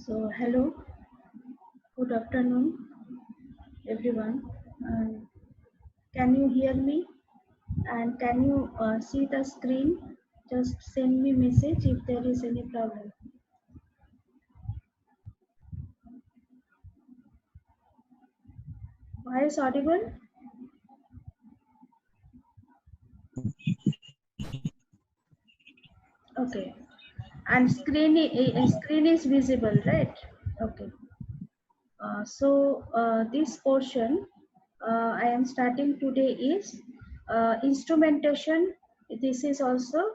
So, hello, good afternoon, everyone. And can you hear me? And can you see the screen? Just send me message if there is any problem. Voice audible? Okay. And screen is visible, right? Okay. This portion I am starting today is instrumentation. This is also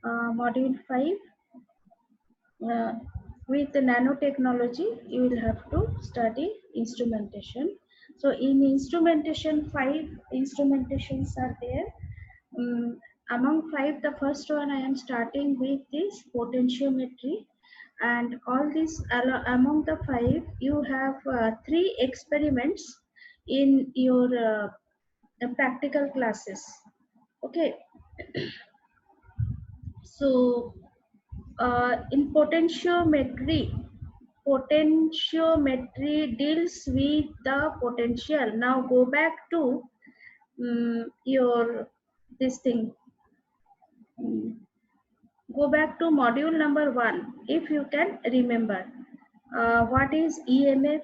module 5. uh, with the nanotechnology you will have to study instrumentation. So in instrumentation 5 instrumentations are there. um, Among 5, the first one I am starting with is potentiometry. And all this among the 5 you have 3 experiments in your practical classes. Okay. So in potentiometry deals with the potential. Now go back to your this thing. Mm, Go back to module number 1 if you can remember. What is EMF?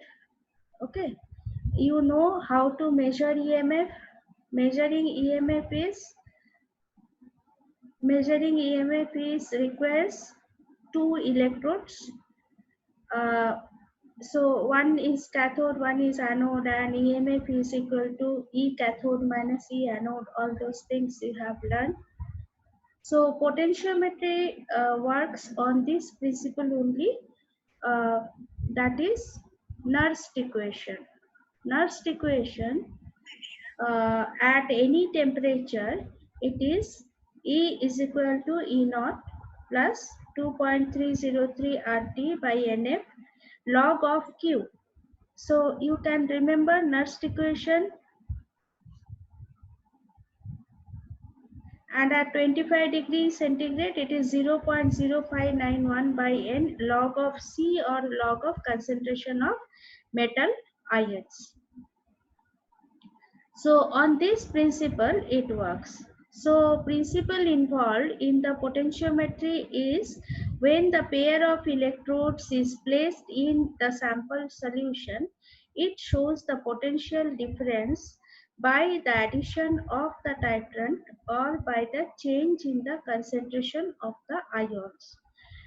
Okay, you know how to measure EMF. Measuring EMF is requires 2 electrodes. Uh, so one is cathode, one is anode, and EMF is equal to E cathode minus E anode. All those things you have learned. So potentiometry works on this principle only. Uh, that is Nernst equation. Nernst equation, at any temperature, it is E is equal to E naught plus 2.303 RT by NF log of Q. So you can remember Nernst equation, and at 25 degrees centigrade it is 0.0591 by N log of C, or log of concentration of metal ions. So on this principle it works. So principle involved in the potentiometry is when the pair of electrodes is placed in the sample solution, it shows the potential difference by the addition of the titrant or by the change in the concentration of the ions.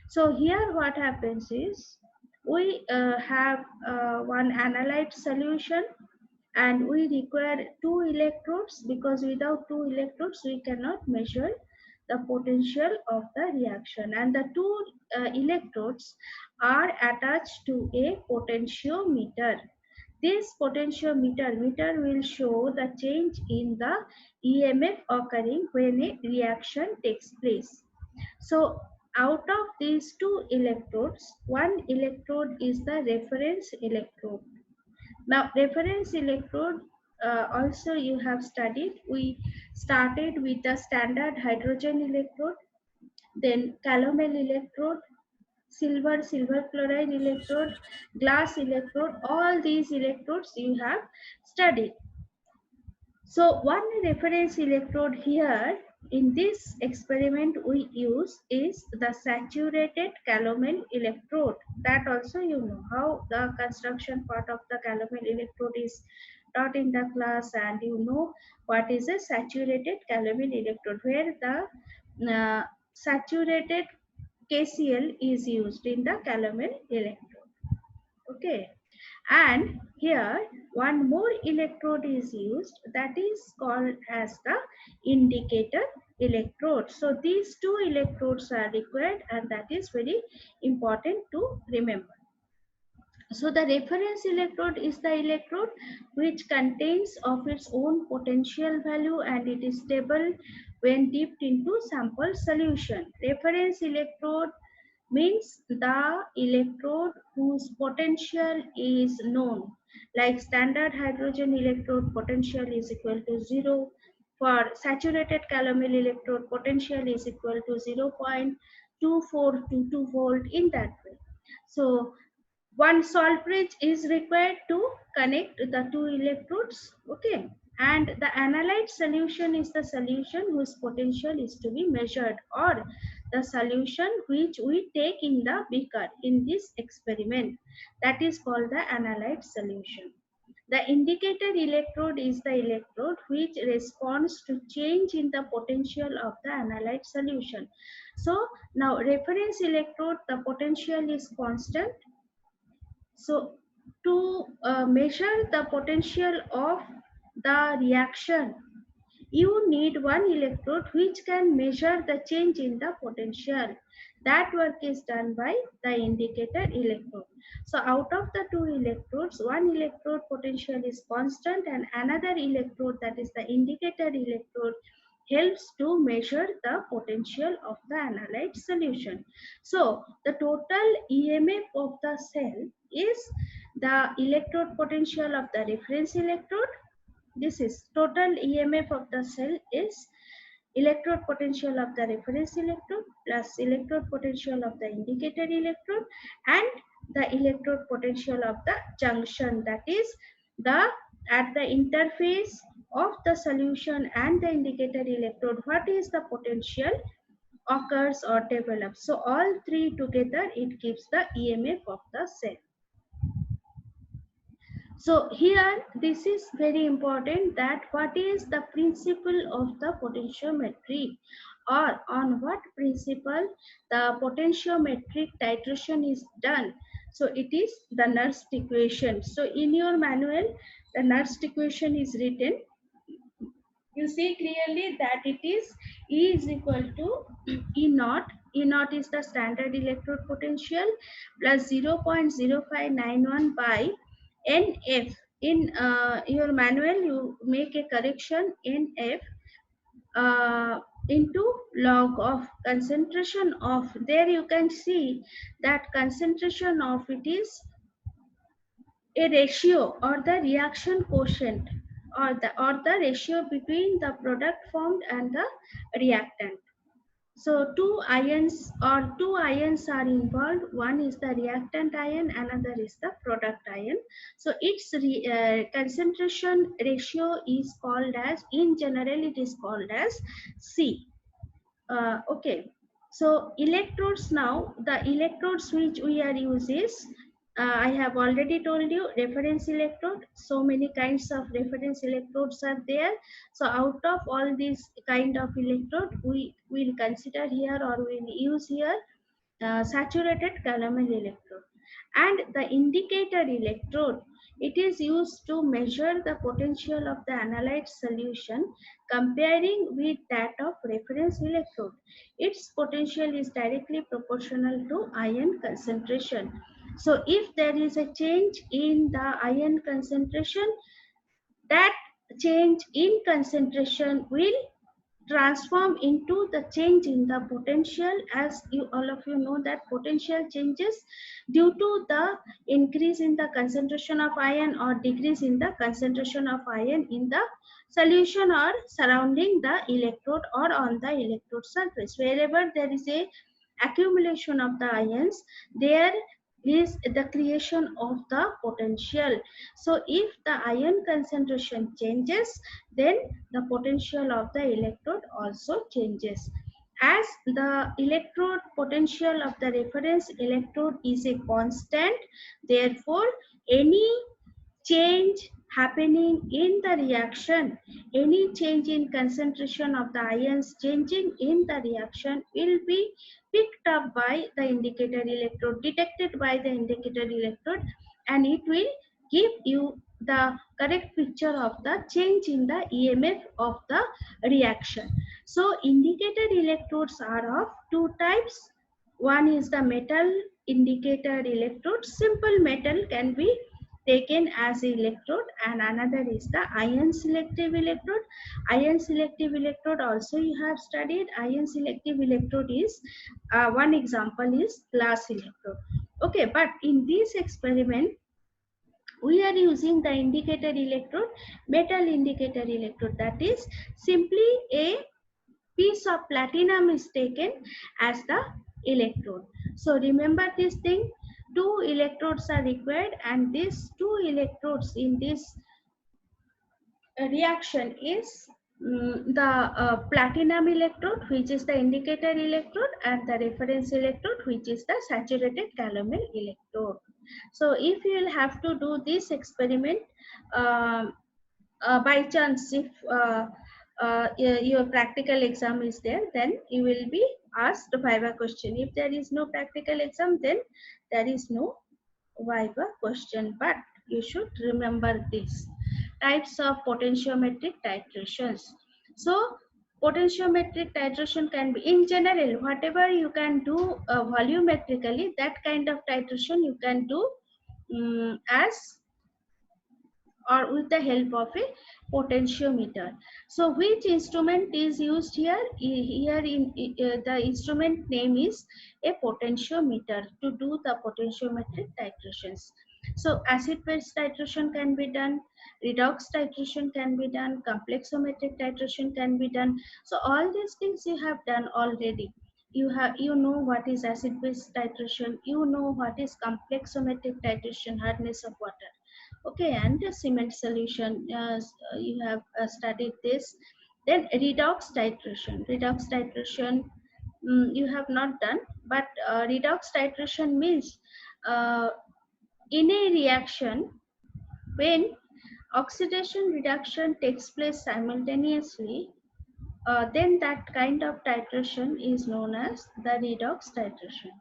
So here what happens is we have one analyte solution, and we require 2 electrodes, because without 2 electrodes we cannot measure the potential of the reaction, and the 2 electrodes are attached to a potentiometer. This potentiometer will show the change in the EMF occurring when a reaction takes place. So out of these 2 electrodes, one electrode is the reference electrode. Now, reference electrode also you have studied. We started with the standard hydrogen electrode, then calomel electrode, silver chloride electrode, glass electrode. All these electrodes you have studied. So one reference electrode here in this experiment we use is the saturated calomel electrode. That also you know how the construction part of the calomel electrode is taught in the class, and you know what is a saturated calomel electrode, where the saturated KCl is used in the calomel electrode. Okay. And here one more electrode is used, that is called as the indicator electrode. So these 2 electrodes are required, and that is very important to remember. So the reference electrode is the electrode which contains of its own potential value, and it is stable when dipped into sample solution. Reference electrode means the electrode whose potential is known. Like standard hydrogen electrode, potential is equal to 0. For saturated calomel electrode, potential is equal to 0.2422 volt, in that way. So one salt bridge is required to connect the two electrodes. Okay, and the analyte solution is the solution whose potential is to be measured, or the solution which we take in the beaker in this experiment, that is called the analyte solution. The indicator electrode is the electrode which responds to change in the potential of the analyte solution. So now reference electrode, the potential is constant. So to measure the potential of the reaction, you need one electrode which can measure the change in the potential. That work is done by the indicator electrode. So out of the two electrodes, one electrode potential is constant and another electrode, that is the indicator electrode, helps to measure the potential of the analyte solution. So the total EMF of the cell is the electrode potential of the reference electrode. This is total EMF of the cell is electrode potential of the reference electrode plus electrode potential of the indicator electrode and the electrode potential of the junction, that is the at the interface of the solution and the indicator electrode, what is the potential occurs or develops. So all three together it gives the EMF of the cell. So here this is very important, that what is the principle of the potentiometry, or on what principle the potentiometric titration is done. So it is the Nernst equation. So in your manual the Nernst equation is written. You see clearly that it is E is equal to E naught. E naught is the standard electrode potential plus 0.0591 by NF. In your manual, you make a correction NF into log of concentration of. There you can see that concentration of it is a ratio or the reaction quotient, or the ratio between the product formed and the reactant. So two ions are involved. One is the reactant ion, another is the product ion. So its concentration ratio is called as, in general it is called as C. Okay, so electrodes, now the electrodes which we are using, I have already told you reference electrode. So many kinds of reference electrodes are there. So out of all these kind of electrode, we will consider here, or we will use here saturated calomel electrode. And the indicator electrode, it is used to measure the potential of the analyte solution comparing with that of reference electrode. Its potential is directly proportional to ion concentration. So if there is a change in the ion concentration, that change in concentration will transform into the change in the potential. As you all of you know that potential changes due to the increase in the concentration of ion or decrease in the concentration of ion in the solution or surrounding the electrode or on the electrode surface. Wherever there is a accumulation of the ions, there is the creation of the potential. So if the ion concentration changes, then the potential of the electrode also changes. As the electrode potential of the reference electrode is a constant, therefore any change happening in the reaction, any change in concentration of the ions changing in the reaction will be picked up by the indicator electrode, detected by the indicator electrode, and it will give you the correct picture of the change in the EMF of the reaction. So indicator electrodes are of two types. One is the metal indicator electrode. Simple metal can be taken as electrode, and another is the ion selective electrode. Ion selective electrode also you have studied. Ion selective electrode is one example is glass electrode. Okay, but in this experiment we are using the indicator electrode, metal indicator electrode, that is simply a piece of platinum is taken as the electrode. So remember this thing, 2 electrodes are required, and these 2 electrodes in this reaction is the platinum electrode, which is the indicator electrode, and the reference electrode, which is the saturated calomel electrode. So if you will have to do this experiment, um, by chance, if your practical exam is there, then you will be asked viva question. If there is no practical exam, then there is no viva question. But you should remember this types of potentiometric titrations. So potentiometric titration can be, in general, whatever you can do volumetrically, that kind of titration you can do as or with the help of a potentiometer. So which instrument is used here? Here in the instrument name is a potentiometer to do the potentiometric titrations. So acid base titration can be done, redox titration can be done, complexometric titration can be done. So all these things you have done already. You know what is acid base titration, you know what is complexometric titration, hardness of water. Okay, and the cement solution, you have studied this. Then redox titration. Redox titration you have not done, but redox titration means uh, in a reaction when oxidation reduction takes place simultaneously, then that kind of titration is known as the redox titration.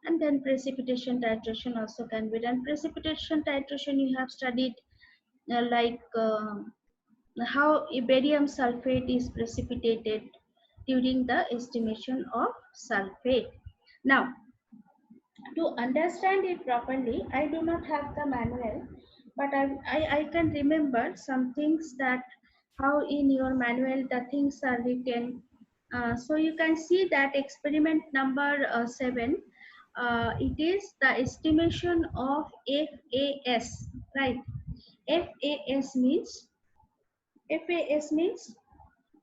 And then precipitation titration also can be done. Precipitation titration you have studied, like how barium sulfate is precipitated during the estimation of sulfate. Now, to understand it properly, I do not have the manual, but I can remember some things that how in your manual the things are written. So you can see that experiment number 7, it is the estimation of FAS, right? FAS means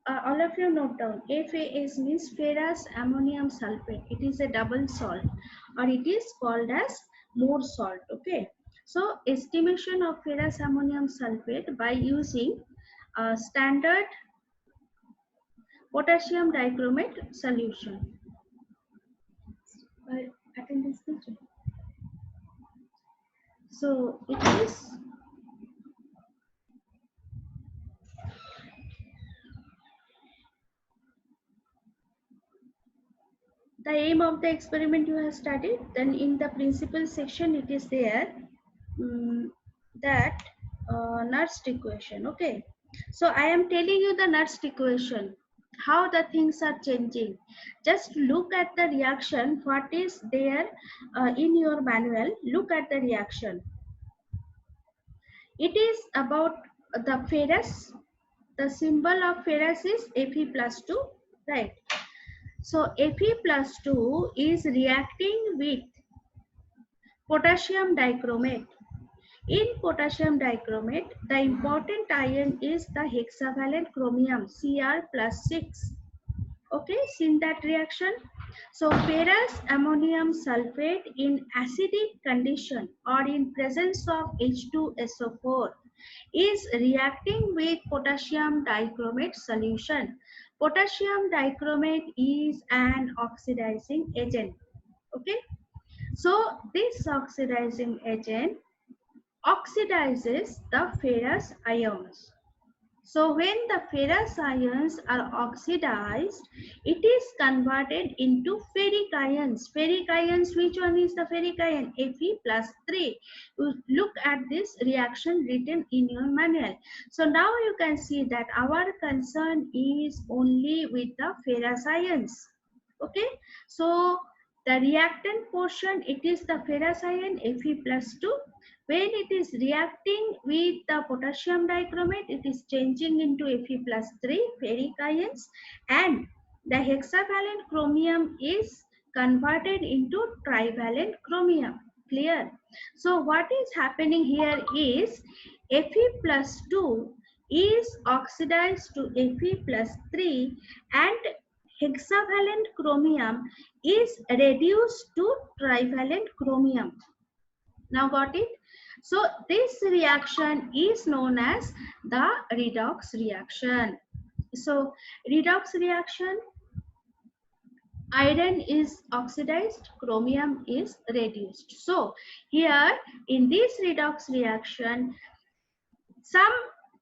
all of you note down. FAS means ferrous ammonium sulfate. It is a double salt, or it is called as Mohr salt. Okay. So estimation of ferrous ammonium sulfate by using standard potassium dichromate solution. Attendance teacher. So it is the aim of the experiment you have studied. Then in the principal section it is there, that Nernst equation. Okay, so I am telling you the Nernst equation, how the things are changing. Just look at the reaction, what is there in your manual. Look at the reaction. It is about the ferrous. The symbol of ferrous is Fe plus 2, right? So Fe plus 2 is reacting with potassium dichromate. In potassium dichromate, the important ion is the hexavalent chromium, Cr plus 6. Okay, seen that reaction? So ferrous ammonium sulfate in acidic condition or in presence of H2SO4 is reacting with potassium dichromate solution. Potassium dichromate is an oxidizing agent. Okay, so this oxidizing agent oxidizes the ferrous ions. So when the ferrous ions are oxidized, it is converted into ferric ions. Ferric ions, which one is the ferric ion? Fe plus 3. You look at this reaction written in your manual. So now you can see that our concern is only with the ferrous ions. Okay, so the reactant portion, it is the ferrous ion Fe plus 2. When it is reacting with the potassium dichromate, it is changing into Fe plus 3 ferric ions, and the hexavalent chromium is converted into trivalent chromium. Clear? So what is happening here is Fe plus 2 is oxidized to Fe plus 3, and hexavalent chromium is reduced to trivalent chromium. Now got it? So this reaction is known as the redox reaction. So redox reaction, iron is oxidized, chromium is reduced. So here in this redox reaction, some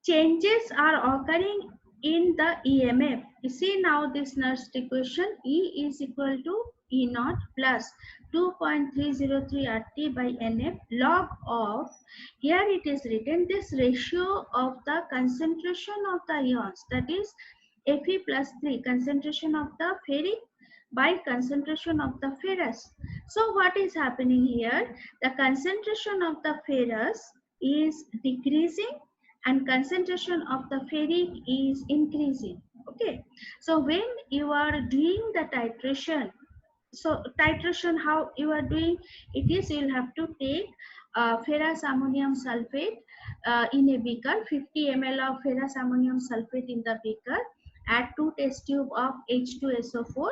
changes are occurring in the EMF. You see now this Nernst equation, E is equal to E naught plus 2.303 RT by NF log of, here it is written this ratio of the concentration of the ions, that is Fe plus 3, concentration of the ferric by concentration of the ferrous. So what is happening here? The concentration of the ferrous is decreasing and concentration of the ferric is increasing. Okay, so when you are doing the titration, so titration how you are doing it is, you will have to take ferrous ammonium sulfate in a beaker, 50 ml of ferrous ammonium sulfate in the beaker, add 2 test tube of H2SO4,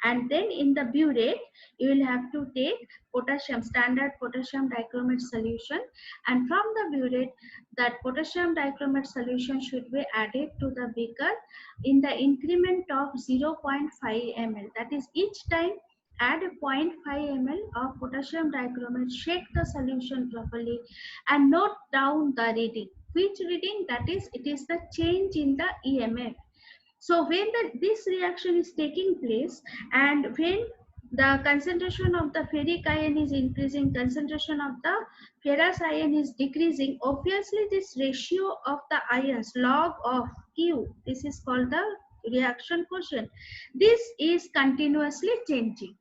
and then in the burette you will have to take potassium, standard potassium dichromate solution, and from the burette that potassium dichromate solution should be added to the beaker in the increment of 0.5 ml, that is each time add a 0.5 ml of potassium dichromate, shake the solution properly and note down the reading. Which reading? That is, it is the change in the EMF. So when this reaction is taking place and when the concentration of the ferric ion is increasing, concentration of the ferrous ion is decreasing, obviously this ratio of the ions log of Q, this is called the reaction quotient, this is continuously changing.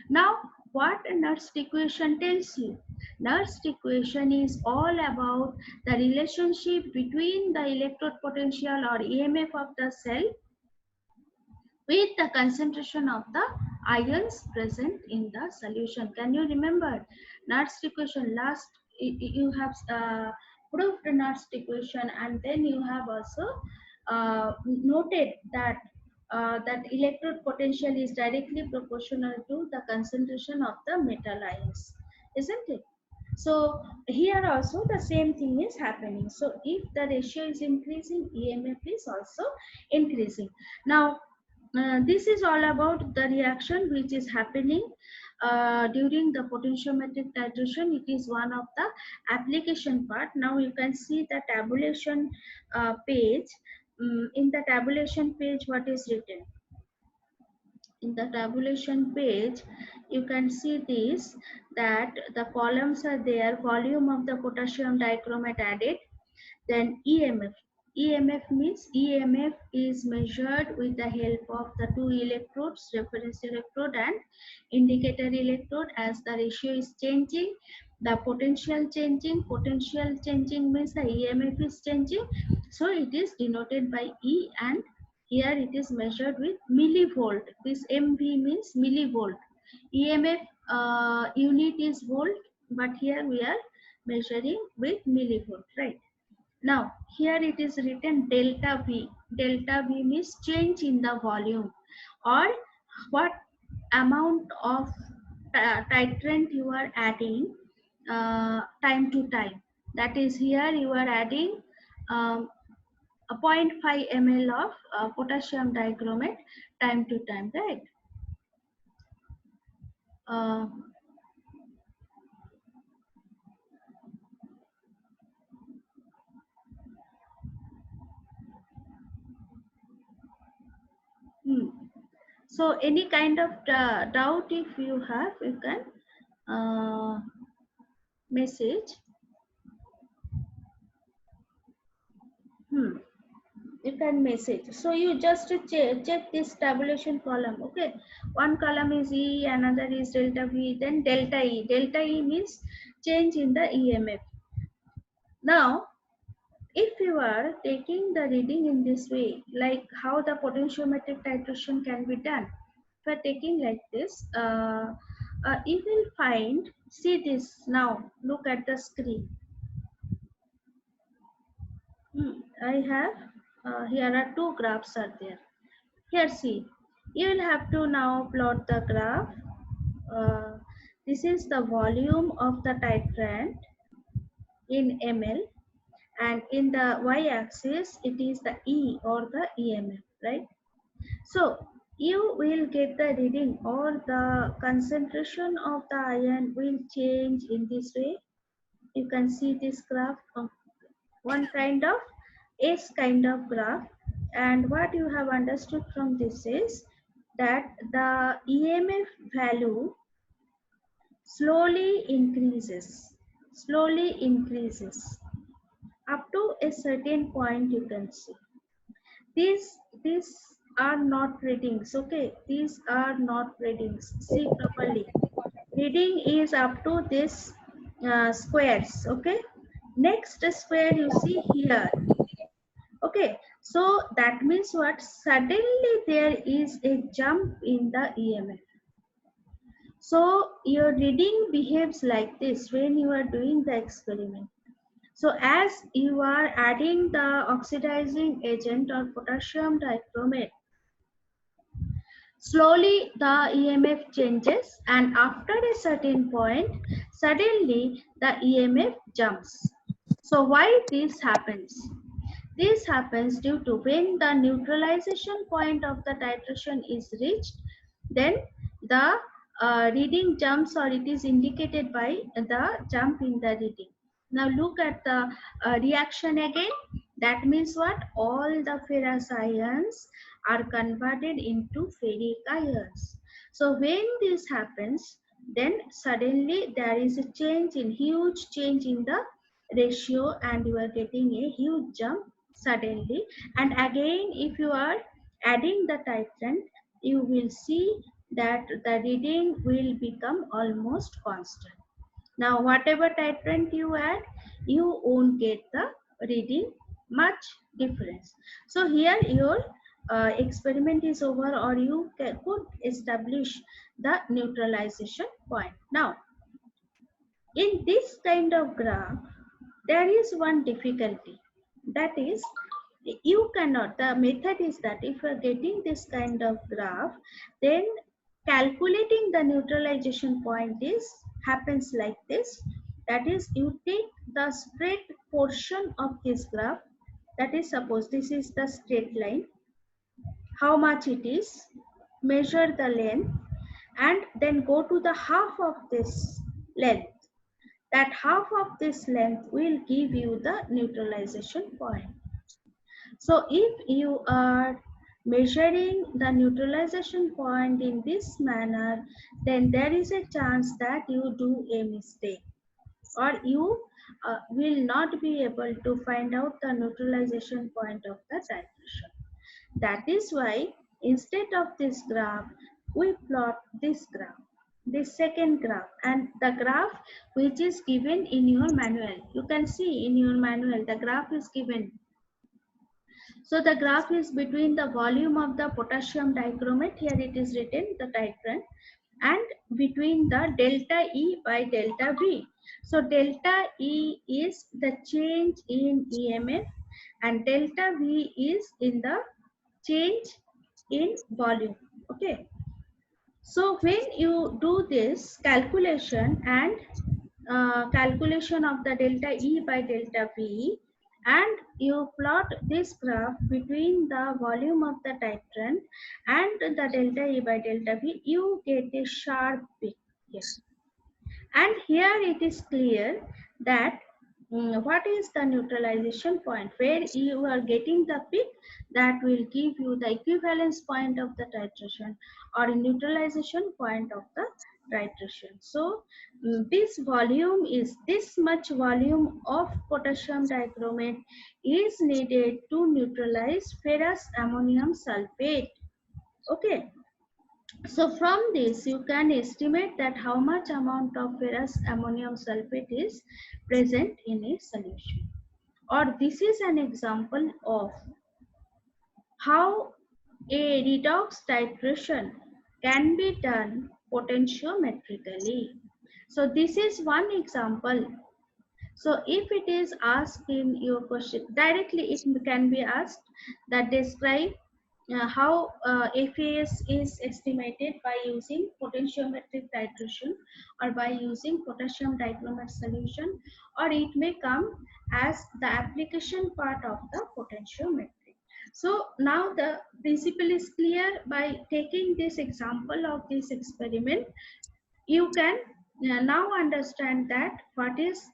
Now, what a Nernst equation tells you? Nernst equation is all about the relationship between the electrode potential or EMF of the cell with the concentration of the ions present in the solution. Can you remember Nernst equation? Last you have proved Nernst equation, and then you have also noted that that electrode potential is directly proportional to the concentration of the metal ions, isn't it? So here also the same thing is happening. So if the ratio is increasing, EMF is also increasing. Now this is all about the reaction which is happening during the potentiometric titration. It is one of the application part. Now you can see the tabulation page. In the tabulation page, what is written? In the tabulation page, you can see this, that the columns are there, volume of the potassium dichromate added, then EMF. EMF means EMF is measured with the help of the two electrodes, reference electrode and indicator electrode. As the ratio is changing, the potential changing means the EMF is changing. So it is denoted by E, and here it is measured with millivolt. This MV means millivolt. EMF unit is volt, but here we are measuring with millivolt, right? Now, here it is written delta V. Delta V means change in the volume, or what amount of titrant you are adding time to time. That is, here you are adding a 0.5 ml of potassium dichromate time to time, right? Uh, hmm. So any kind of doubt if you have, you can message. You can message. So you just check this tabulation column. Okay, one column is E, another is delta V, then delta E. Delta E means change in the EMF. Now, if you are taking the reading in this way, like how the potentiometric titration can be done, if you are taking like this, you will find, see this now, look at the screen. I have, here are two graphs are there. Here see, you will have to now plot the graph. This is the volume of the titrant in ml, and in the y-axis it is the E or the EMF, right? So you will get the reading, or the concentration of the ion will change in this way. You can see this graph of one kind of S kind of graph, and what you have understood from this is that the EMF value slowly increases up to a certain point. You can see these are not readings. Okay, these are not readings. See properly, reading is up to this squares. Okay, next square you see here. Okay, so that means what? Suddenly there is a jump in the EMF. So your reading behaves like this when you are doing the experiment. So as you are adding the oxidizing agent or potassium dichromate, slowly the EMF changes, and after a certain point, suddenly the EMF jumps. So why this happens? This happens due to when the neutralization point of the titration is reached, then the reading jumps, or it is indicated by the jump in the reading. Now look at the reaction again. That means what? All the ferrous ions are converted into ferric ions. So when this happens, then suddenly there is a huge change in the ratio, and you are getting a huge jump suddenly. And again, if you are adding the titrant, you will see that the reading will become almost constant. Now whatever titrant you add, you won't get the reading much difference. So here your experiment is over, or you could establish the neutralization point. Now in this kind of graph, there is one difficulty, that is, you cannot, the method is that if you are getting this kind of graph, then calculating the neutralization point is happens like this. That is, you take the straight portion of this graph, that is, suppose this is the straight line, how much it is, measure the length, and then go to the half of this length. That half of this length will give you the neutralization point. So if you are measuring the neutralization point in this manner, then there is a chance that you do a mistake, or you will not be able to find out the neutralization point of the titration. That is why instead of this graph, we plot this graph, this second graph, and the graph which is given in your manual. You can see in your manual the graph is given. So the graph is between the volume of the potassium dichromate, here it is written the titrant, and between the delta E by delta V. So delta E is the change in EMF, and delta V is in the change in volume. Okay, so when you do this calculation, and calculation of the delta E by delta V, and you plot this graph between the volume of the titrant and the delta E by delta V, you get a sharp peak here. And here it is clear that what is the neutralization point, where you are getting the peak, that will give you the equivalence point of the titration, or neutralization point of the titration. So this volume is, this much volume of potassium dichromate is needed to neutralize ferrous ammonium sulfate. Okay, so from this you can estimate that how much amount of ferrous ammonium sulfate is present in a solution. Or this is an example of how a redox titration can be done potentiometrically. So this is one example. So if it is asked in your question, directly it can be asked that describe how FAS is estimated by using potentiometric titration or by using potassium dichromate solution, or it may come as the application part of the potentiometry. So now the principle is clear. By taking this example of this experiment, you can now understand that what is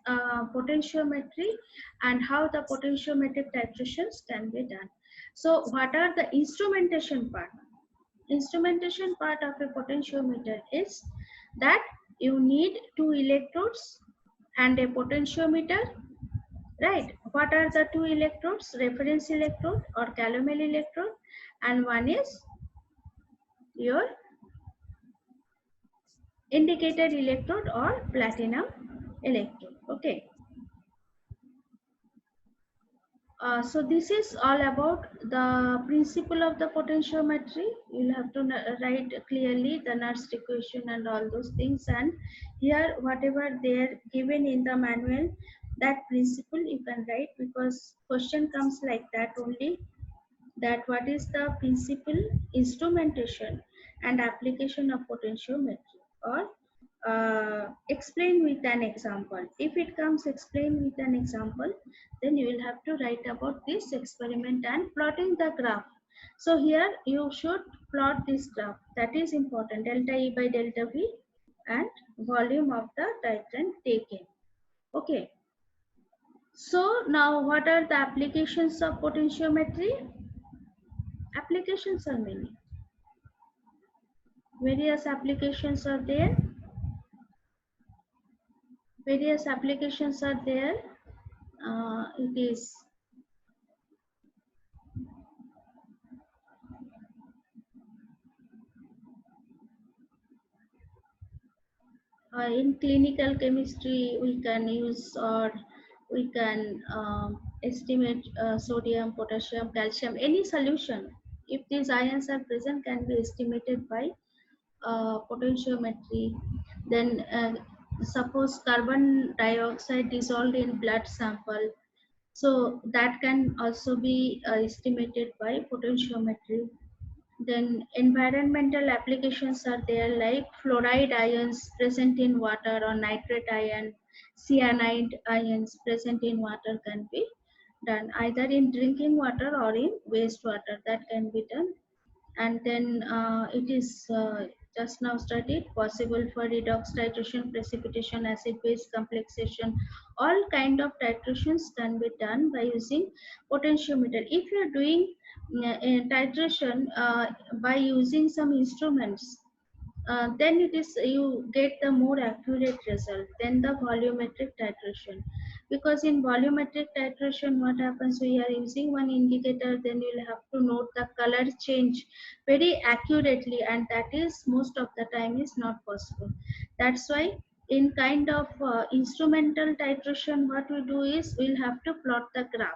potentiometry and how the potentiometric titrations can be done. So what are the instrumentation part? Instrumentation part of a potentiometer is that you need two electrodes and a potentiometer, right? What are the two electrodes? Reference electrode or calomel electrode, and one is your indicator electrode or platinum electrode. Okay. So this is all about the principle of the potentiometry. You'll have to write clearly the Nernst equation and all those things. And here, whatever they're given in the manual, that principle you can write, because question comes like that only. That what is the principle, instrumentation, and application of potentiometry, or explain with an example. If it comes explain with an example, then you will have to write about this experiment and plotting the graph. So here you should plot this graph. That is important. Delta E by delta V and volume of the titrant taken. Okay. So now what are the applications of potentiometry? Applications are many. Various applications are there. Various applications are there. It is in clinical chemistry we can use, or we can estimate sodium, potassium, calcium, any solution. If these ions are present, can be estimated by potentiometry. Then suppose carbon dioxide dissolved in blood sample, so that can also be estimated by potentiometry. Then environmental applications are there, like fluoride ions present in water or nitrate ion, cyanide ions present in water can be done either in drinking water or in wastewater. That can be done. And then it is just now studied possible for redox titration, precipitation, acid base complexation. All kind of titrations can be done by using potentiometer. If you are doing titration by using some instruments, then it is you get the more accurate result than the volumetric titration. Because in volumetric titration, what happens, we are using one indicator, then you'll have to note the color change very accurately, and that is most of the time is not possible. That's why in kind of instrumental titration, what we do is we'll have to plot the graph.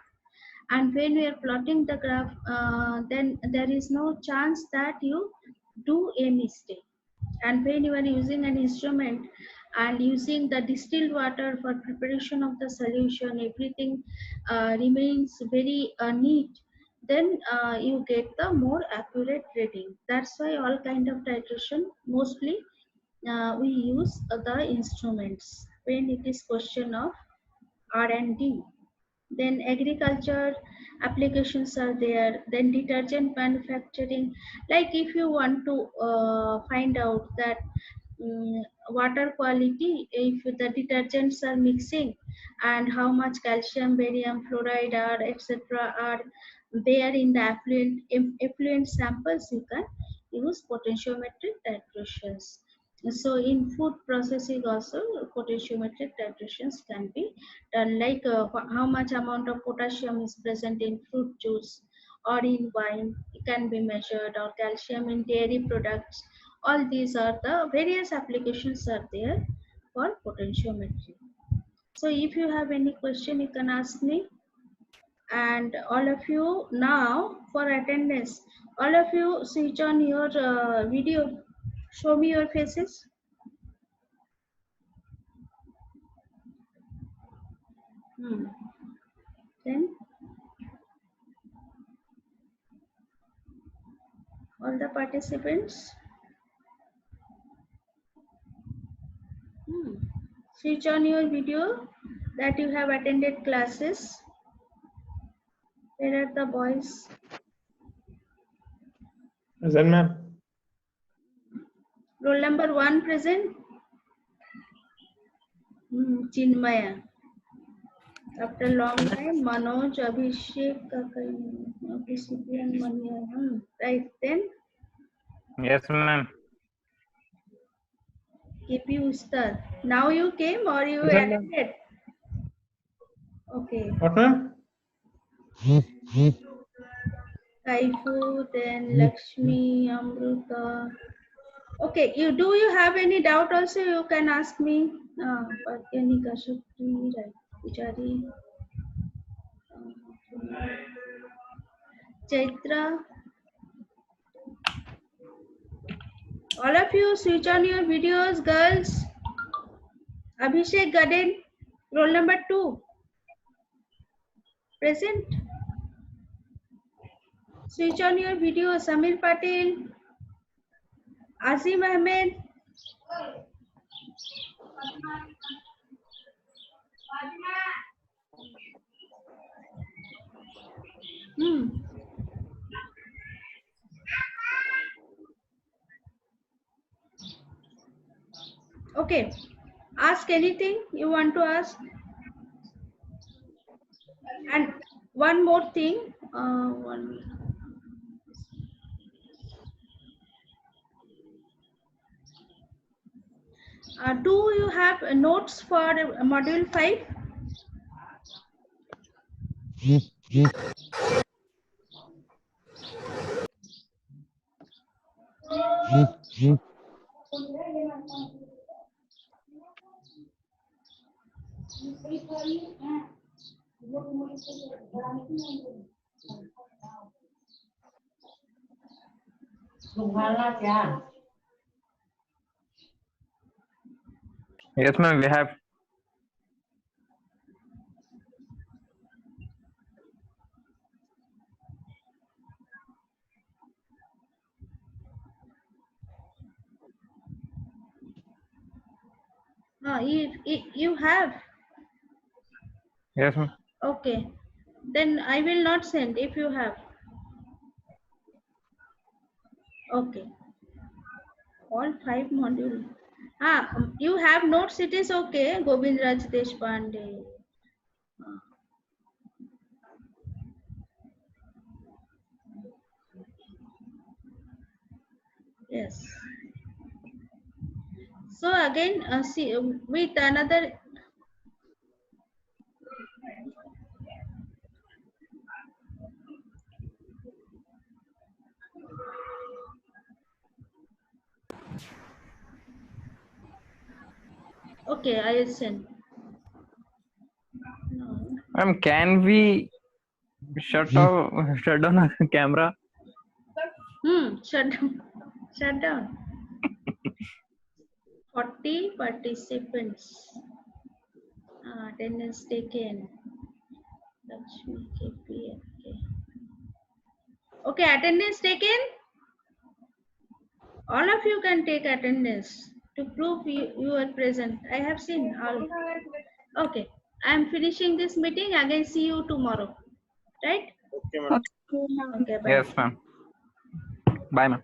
And when we are plotting the graph, then there is no chance that you do a mistake. And when you are using an instrument and using the distilled water for preparation of the solution, everything remains very neat, then you get the more accurate reading. That's why all kind of titration mostly we use the instruments when it is question of R&D. Then agriculture applications are there. Then detergent manufacturing, like if you want to find out that water quality, if the detergents are mixing and how much calcium, barium, fluoride are etc are there in the effluent samples, you can use potentiometric titrations. So in food processing also potentiometric titrations can be done, like how much amount of potassium is present in fruit juice or in wine, it can be measured, or calcium in dairy products. All these are the various applications are there for potentiometry. So if you have any question, you can ask me. And all of you now for attendance, all of you switch on your video, show me your faces. Then All the participants. Switch on your video that you have attended classes. Where are the boys? Present, ma'am. Roll number 1 present. Chinmaya. After long time, Manoj, Abhishek, Abhishek, Manya. Right then, Yes, ma'am. KP Ustad. Now you came or you Present, ma'am. attended? Okay. What, ma'am? Kaifu, then Lakshmi, Amruta. Okay, you have any doubt also? You can ask me. Patyanika Shukri, right? Pujari. Chaitra. All of you switch on your videos, girls. Abhishek Gaden, roll number 2. Present. Switch on your video. Samir Patel. Azim Ahmed. Okay. Ask anything you want to ask. And one more thing. Do you have notes for module 5? Yes, ma'am. We have. You have. Yes, ma'am. Okay. Then I will not send if you have. Okay. All 5 modules. You have notes, it is okay. Govind Raj Deshpande. Yes. So again, see with another. Okay, I will send. No. Ma'am, can we shut down the camera? Shut down. Shut down. 40 participants. Attendance taken. Lakshmi KP. Okay, attendance taken. All of you can take attendance to prove you are present. I have seen all. Okay, I am finishing this meeting. Again, see you tomorrow. Right? Okay, ma'am. Okay, bye. Yes, ma'am. Bye, ma'am.